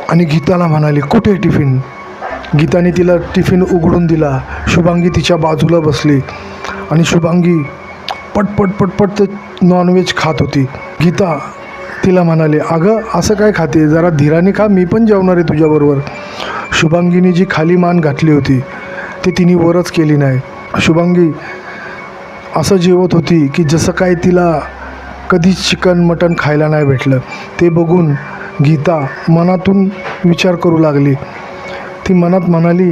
आणि गीताला म्हणाली, कुठे टिफिन? गीताने तिला टिफिन उघडून दिला. शुभांगी तिच्या बाजूला बसली आणि शुभांगी पटपट पटपट ते नॉनव्हेज खात होती. गीता तिला म्हणाली, अगं असं काय खाते, जरा धीराने खा, मी पण जेवणार आहे तुझ्याबरोबर. शुभांगीने जी खाली मान घातली होती ती तिने वरच केली नाही. शुभांगी असं जेवत होती की जसं काय तिला कधीच चिकन मटण खायला नाही भेटलं. ते बघून गीता मनातून विचार करू लागली. ती मनात म्हणाली,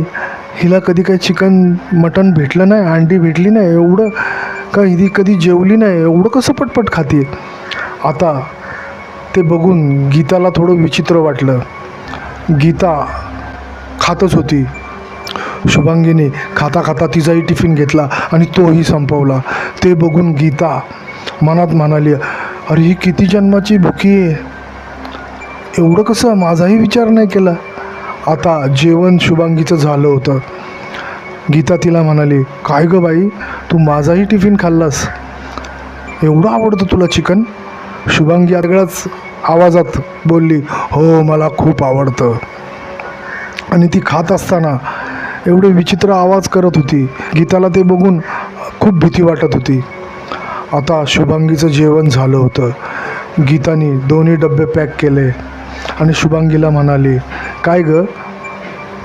हिला कधी काही चिकन मटण भेटलं नाही, अंडी भेटली नाही, एवढं का ही कधी जेवली नाही, एवढं कसं पटपट खाते. आता ते बघून गीताला थोडं विचित्र वाटलं. गीता खातच होती. शुभांगीने खाता खाता तिचाही टिफिन घेतला आणि तोही संपवला. ते बघून गीता मनात म्हणाली, अरे ही किती जन्माची भुकी आहे, एवढं कसं, माझाही विचार नाही केला. आता जेवण शुभांगीचं झालं होतं. गीता तिला म्हणाली, काय गं बाई, तू माझाही टिफिन खाल्लास, एवढं आवडतं तुला चिकन? शुभांगी आगळ्याच आवाजात बोलली, हो मला खूप आवडतं. आणि ती खात असताना एवढे विचित्र आवाज करत होती. गीताला ते बघून खूप भीती वाटत होती. आता शुभांगीचं जेवण झालं होतं. गीताने दोन्ही डबे पॅक केले आणि शुभांगीला म्हणाली, काय गं,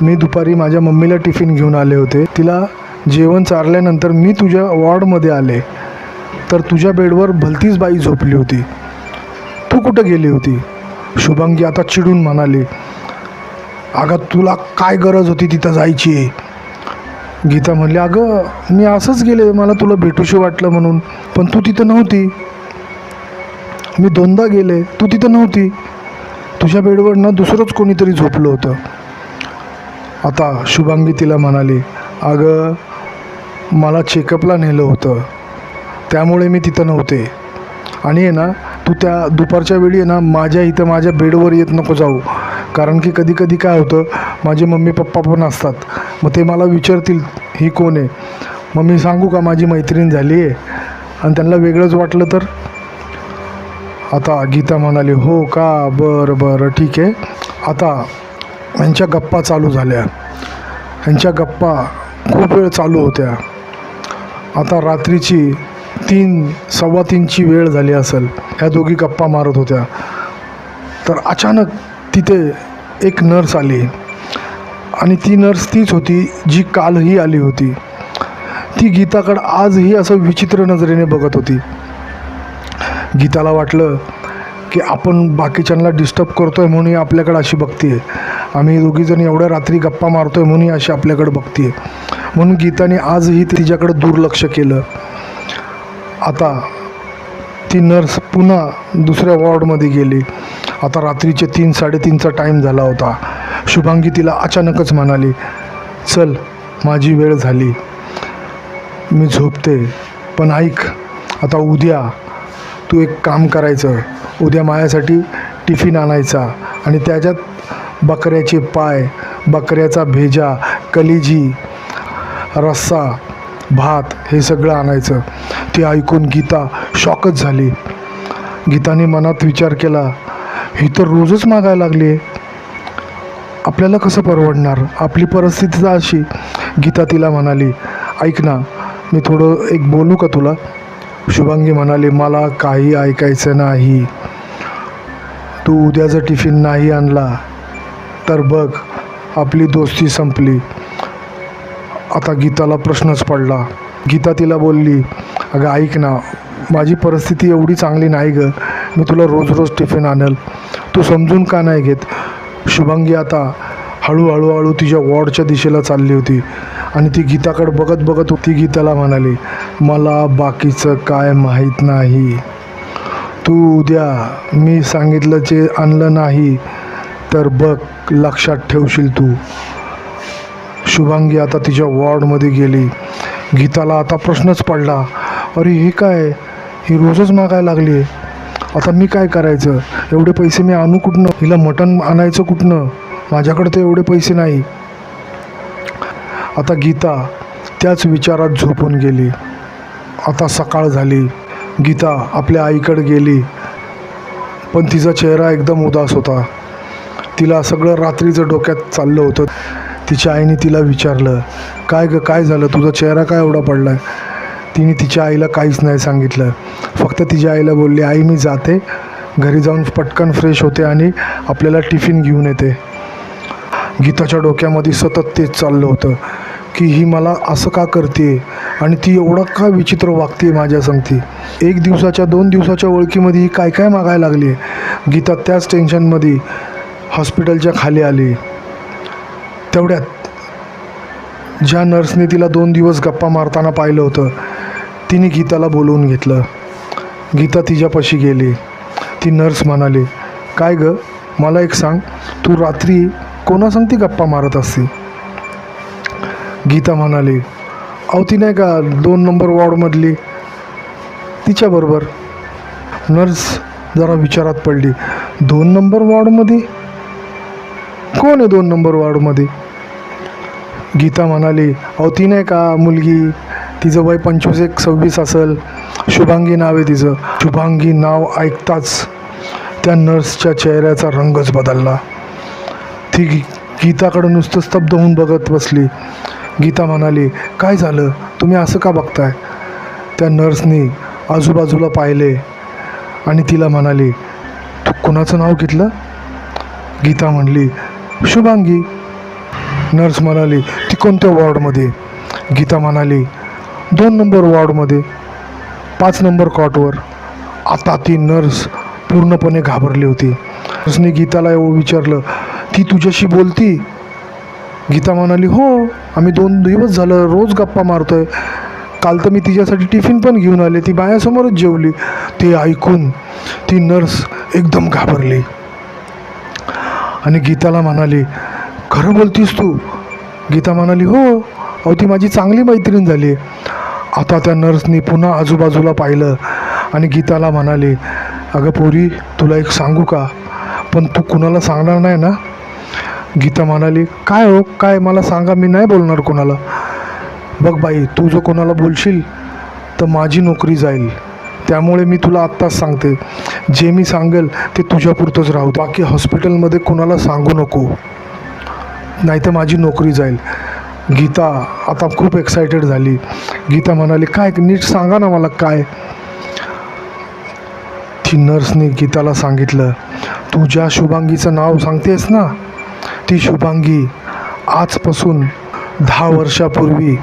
मी दुपारी माझ्या मम्मीला टिफिन घेऊन आले होते. तिला जेवण चारल्यानंतर मी तुझ्या वॉर्डमध्ये आले तर तुझ्या बेडवर भलतीच बाई झोपली होती, तू कुठं गेली होती? शुभांगी आता चिडून म्हणाली, अगं तुला काय गरज होती तिथं जायची? गीता म्हणली, अगं मी असंच गेले, मला तुला भेटूशी वाटलं म्हणून, पण तू तिथं नव्हती. मी दोनदा गेले, तू तिथं नव्हती. तुझ्या बेडवर ना दुसरंच कोणीतरी झोपलं होतं. आता शुभांगी तिला म्हणाली, अगं मला चेकअपला नेलं होतं त्यामुळे मी तिथं नव्हते. आणि आहे ना, तू त्या दुपारच्या वेळी आहे ना माझ्या इथं माझ्या बेडवर येत नको जाऊ, कारण की कधी कधी काय होतं, माझे मम्मी पप्पा पण असतात, मग ते मला विचारतील ही कोण आहे, मग मी सांगू का माझी मैत्रीण झाली आहे, आणि त्यांना वेगळंच वाटलं तर? आता गीता म्हणाली, हो का, बरं बरं ठीक आहे. आता ह्यांच्या गप्पा चालू झाल्या. ह्यांच्या गप्पा खूप वेळ चालू होत्या. आता रात्रीची 3:15ची वेळ झाली असेल. ह्या दोघी गप्पा मारत होत्या तर अचानक तिथे एक नर्स आली आणि ती नर्स तीच होती जी कालही आली होती. ती गीताकडं आजही असं विचित्र नजरेने बघत होती. गीताला वाटलं की आपण बाकीच्यांना डिस्टर्ब करतोय म्हणून आपल्याकडे अशी बघतीये, आम्ही दोघीजण एवढ्या रात्री गप्पा मारतोय म्हणून अशी आपल्याकडे बघतीये, म्हणून गीताने आजही तिच्याकडे दुर्लक्ष केलं. आता ती नर्स पुन्हा दुसऱ्या वॉर्डमध्ये गेली. आता रात्रीचे 3-3:30चा टाईम झाला होता. शुभांगी तिला अचानकच म्हणाली, चल माझी वेळ झाली, मी झोपते, पण ऐक, आता उद्या तू एक काम करायचं, उद्या माझ्यासाठी टिफिन आणायचा आणि त्याच्यात बकऱ्याचे पाय, बकऱ्याचा भेजा, कलिजी, रस्सा, भात हे सगळं आणायचं. ते ऐकून गीता शॉकच झाली. गीताने मनात विचार केला, ही तर रोजच मागायला लागली आहे, आपल्याला कसं परवडणार, आपली परिस्थिती अशी. गीता तिला म्हणाली, ऐक ना, मी थोडं एक बोलू का तुला? शुभांगी म्हणाली, मला काही ऐकायचं नाही, तू उद्या जर टिफिन नाही आणला तर बघ आपली दोस्ती संपली. आता गीताला प्रश्नच पडला. गीता तिला बोलली, अगं ऐक ना, माझी परिस्थिती एवढी चांगली नाही गं, मी तुला रोज रोज टिफिन आणेल, तू समजून का नाही घेत? शुभांगी आता हळूहळू तिच्या वॉर्डच्या दिशेला चालली होती आणि ती गीताकडे बघत बघत होती. गीताला म्हणाली, मला बाकीचं काय माहीत नाही, तू उद्या मी सांगितलं जे आणलं नाही तर बघ लक्षात ठेवशील तू. शुभांगी आता तिच्या वॉर्डमध्ये गेली. गीताला आता प्रश्नच पडला, अरे हे काय, ही रोजच मागायला लागली आहे, आता मी काय करायचं, एवढे पैसे मी आणू कुठनं, हिला मटण आणायचं कुठनं, माझ्याकडे तर एवढे पैसे नाही. आता गीता त्याच विचारात झोपून गेली. आता सकाळ झाली. गीता आपल्या आईकडे गेली पण तिचा चेहरा एकदम उदास होता. तिला सगळं रात्रीचं डोक्यात चाललं होतं. तिच्या आईने तिला विचारलं, काय गं, काय झालं, तुझा चेहरा काय एवढा पडला आहे? तिने तिच्या आईला काहीच नाही सांगितलं. फक्त तिच्या आईला बोलली, आई मी जाते, घरी जाऊन पटकन फ्रेश होते आणि आपल्याला टिफिन घेऊन येते. गीताच्या डोक्यामध्ये सतत तेच चाललं होतं की ही मला असं का करते आणि ती एवढं का विचित्र वागते माझ्या संगती. 1 दिवसाच्या 2 दिवसाच्या ओळखीमध्ये ही काय काय मागायला लागली. गीता त्याच टेन्शनमध्ये हॉस्पिटलच्या खाली आली. तेवढ्यात ज्या नर्सने तिला 2 दिवस गप्पा मारताना पाहिलं होतं तिने गीताला बोलवून घेतलं. गीता तिच्यापाशी गेली. ती नर्स म्हणाली, काय गं, मला एक सांग, तू रात्री कोणासंगती गप्पा मारत असते? गीता म्हणाली, अहो ती नाही का 2 नंबर वॉर्डमधली, तिच्याबरोबर. नर्स जरा विचारात पडली. 2 नंबर वॉर्डमध्ये? कोण आहे 2 नंबर वॉर्डमध्ये? गीता म्हणाली, अहो ती नाही का मुलगी, तिचं वय 25-26 असेल, शुभांगी नाव आहे तिचं. शुभांगी नाव ऐकताच त्या नर्सच्या चेहऱ्याचा रंगच बदलला. ती गीताकडं नुसतं स्तब्ध होऊन बघत बसली. गीता म्हणाली, काय झालं, तुम्ही असं का बघताय? त्या नर्सनी आजूबाजूला पाहिले आणि तिला म्हणाली, तू कुणाचं नाव घेतलं? गीता म्हणली, शुभांगी. नर्स म्हणाली, ती कोणत्या वॉर्डमध्ये? गीता म्हणाली, 2 नंबर वॉर्डमध्ये, 5 नंबर कॉटवर. आता ती नर्स पूर्णपणे घाबरली होती. नर्सने गीताला एवढं विचारलं, ती तुझ्याशी बोलती? गीता म्हणाली, हो, आम्ही 2 दिवस झालं रोज गप्पा मारतोय. काल तर मी तिच्यासाठी टिफिन पण घेऊन आले, ती माझ्यासमोरच जेवली. ते ऐकून ती नर्स एकदम घाबरली आणि गीताला म्हणाली, खरं बोलतीस तू? गीता म्हणाली, हो, अहो ती माझी चांगली मैत्रीण झाली. आता त्या नर्सनी पुन्हा आजूबाजूला पाहिलं आणि गीताला म्हणाली, अगं पोरी, तुला एक सांगू का, पण तू कुणाला सांगणार नाही ना? गीता म्हणाली, काय हो, काय, मला सांगा, मी नाही बोलणार कोणाला. बघ बाई, तू जो कोणाला बोलशील तर माझी नोकरी जाईल, त्यामुळे मी तुला आत्ताच सांगते, जे मी सांगेल ते तुझ्यापुरतंच राहू, बाकी हॉस्पिटलमध्ये कुणाला सांगू नको, नाही तर माझी नोकरी जाईल. गीता आता खूप एक्सायटेड झाली. गीता म्हणाली, काय, नीट सांगा ना मला काय. ती नर्सने गीताला सांगितलं, तू ज्या शुभांगीचं नाव सांगतेस ना, ती शुभांगी आजपासून 10 वर्षापूर्वी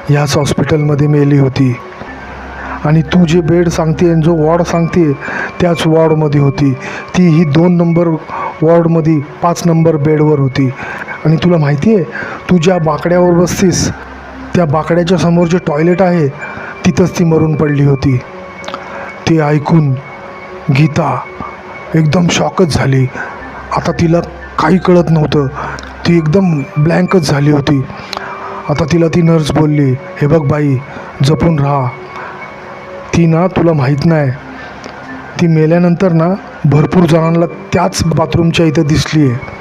ह्याच हॉस्पिटलमध्ये मेली होती आणि तू जे बेड सांगते, जो वॉर्ड सांगते, त्याच वॉर्डमध्ये होती. ती ही 2 नंबर वॉर्डमध्ये 5 नंबर बेडवर होती. आणि तुला माहिती आहे, तू ज्या बाकड्यावर बसतीस त्या बाकड्याच्या समोर जे टॉयलेट आहे तिथंच ती मरून पडली होती. ते ऐकून गीता एकदम शॉकच झाली. आता तिला काही कळत नव्हतं, ती एकदम ब्लँकच झाली होती. आता तिला ती नर्स बोलली, हे बघ बाई, जपून राहा, ती ना, तुला माहीत नाही, ती मेल्यानंतर ना भरपूर जणांना त्याच बाथरूमच्या इथं दिसली आहे.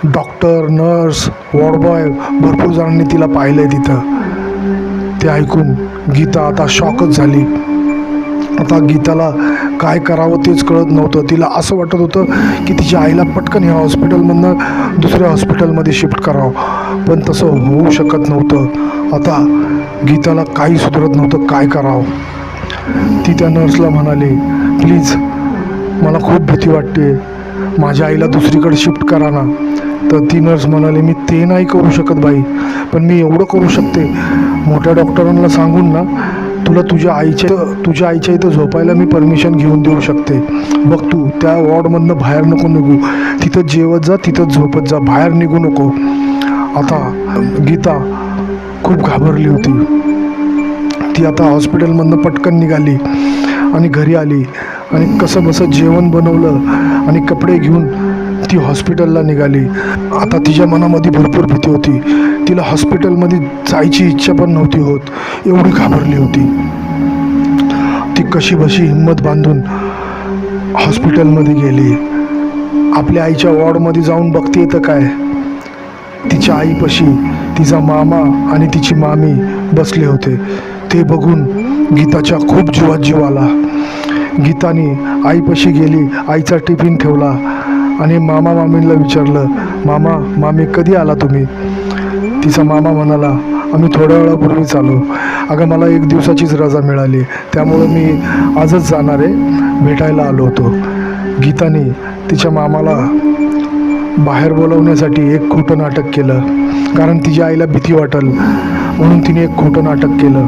डॉक्टर, नर्स, वॉर्डबॉय भरपूर जणांनी तिला पाहिलं आहे तिथं. ते ऐकून गीता आता शॉकच झाली. आता गीताला काय करावं तेच कळत नव्हतं. तिला असं वाटत होतं की तिच्या आईला पटकन ह्या हॉस्पिटलमधनं दुसऱ्या हॉस्पिटलमध्ये शिफ्ट करावं, पण तसं होऊ शकत नव्हतं. आता गीताला काही सुधरत नव्हतं, काय करावं. ती त्या नर्सला म्हणाली, प्लीज, मला खूप भीती वाटते, माझ्या आईला दुसरीकडे शिफ्ट करा ना. तर ती नर्स म्हणाली, मी ते नाही करू शकत बाई, पण मी एवढं करू शकते, मोठ्या डॉक्टरांना सांगून ना तुला तुझ्या आईच्या इथं झोपायला मी परमिशन घेऊन देऊ शकते. बघ, तू त्या वॉर्डमधनं बाहेर नको निघू, तिथंच जेवत जा, तिथंच झोपत जा, बाहेर निघू नको. आता गीता खूप घाबरली होती. ती आता हॉस्पिटलमधनं पटकन निघाली आणि घरी आली आणि कसं बसं जेवण बनवलं आणि कपडे घेऊन ती हॉस्पिटलला निघाली. आता तिच्या मनामध्ये भरपूर भीती होती. तिला हॉस्पिटलमध्ये जायची इच्छा पण नव्हती होत, एवढी घाबरली होती. ती कशीबशी हिंमत बांधून हॉस्पिटलमध्ये गेली. आपल्या आईच्या वॉर्डमध्ये जाऊन बघते तर काय, तिच्या आईपाशी तिचा मामा आणि तिची मामी बसले होते. ते बघून गीताच्या खूप जीवात जीव आला. गीताने आईपाशी गेली, आईचा टिफिन ठेवला आणि मामा मामींना विचारलं, मामा मामी कधी आला तुम्ही? तिचा मामा म्हणाला, आम्ही थोड्या वेळापूर्वीच आलो. अगं मला 1 दिवसाचीच रजा मिळाली, त्यामुळं मी आजच जाणार आहे, भेटायला आलो होतो. गीताने तिच्या मामाला बाहेर बोलवण्यासाठी एक खोटं नाटक केलं, कारण तिच्या आईला भीती वाटेल म्हणून तिने एक खोटं नाटक केलं.